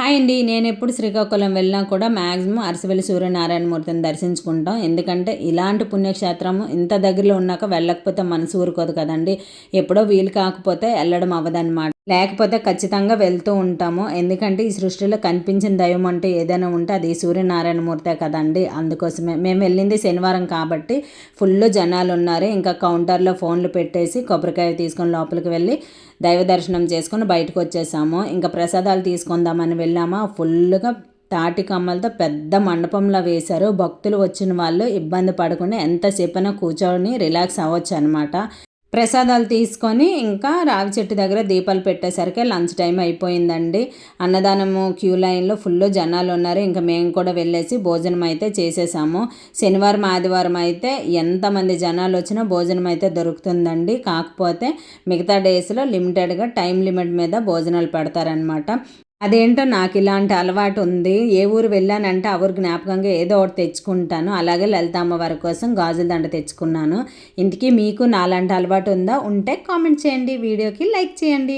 Hi అండి. నేనెప్పుడు శ్రీకాకుళం వెళ్ళినా కూడా మ్యాక్సిమం అరసవెల్లి సూర్యనారాయణమూర్తిని దర్శించుకుంటాం. ఎందుకంటే ఇలాంటి పుణ్యక్షేత్రము ఇంత దగ్గరలో ఉన్నాక వెళ్ళకపోతే మనసు ఊరుకోదు కదండీ. ఎప్పుడో వీలు కాకపోతే వెళ్ళడం అవ్వదనమాట. లేకపోతే ఖచ్చితంగా వెళ్తూ ఉంటాము. ఎందుకంటే ఈ సృష్టిలో కనిపించిన దైవం అంటే ఏదైనా ఉంటే అది సూర్యనారాయణమూర్తే కదండీ. అందుకోసమే మేము వెళ్ళింది శనివారం కాబట్టి ఫుల్ జనాలు ఉన్నారు. ఇంకా కౌంటర్లో ఫోన్లు పెట్టేసి కొబ్బరికాయ తీసుకొని లోపలికి వెళ్ళి దైవ దర్శనం చేసుకొని బయటకు వచ్చేసాము. ఇంకా ప్రసాదాలు తీసుకుందామని వెళ్ళామా, ఫుల్గా తాటి కమ్మలతో పెద్ద మండపంలో వేశారు. భక్తులు వచ్చిన వాళ్ళు ఇబ్బంది పడకుండా ఎంతసేపైనా కూర్చొని రిలాక్స్ అవ్వచ్చు అనమాట. ప్రసాదాలు తీసుకొని ఇంకా రావి చెట్టు దగ్గర దీపాలు పెట్టేసరికి లంచ్ టైం అయిపోయిందండి. అన్నదానము క్యూ లైన్లో ఫుల్ జనాలు ఉన్నారు. ఇంకా మేము కూడా వెళ్ళేసి భోజనం అయితే చేసేసాము. శనివారం ఆదివారం అయితే ఎంతమంది జనాలు వచ్చినా భోజనం అయితే దొరుకుతుందండి. కాకపోతే మిగతా డేస్లో లిమిటెడ్గా టైం లిమిట్ మీద భోజనాలు పెడతారనమాట. అదేంటో నాకు ఇలాంటి అలవాటు ఉంది. ఏ ఊరు వెళ్ళానంటే ఆ ఊరు జ్ఞాపకంగా ఏదో ఒకటి తెచ్చుకుంటాను. అలాగే లలిత అమ్మవారి కోసం గాజుల దండ తెచ్చుకున్నాను. ఇంతకీ మీకు నాలాంటి అలవాటు ఉందా? ఉంటే కామెంట్ చేయండి. వీడియోకి లైక్ చేయండి.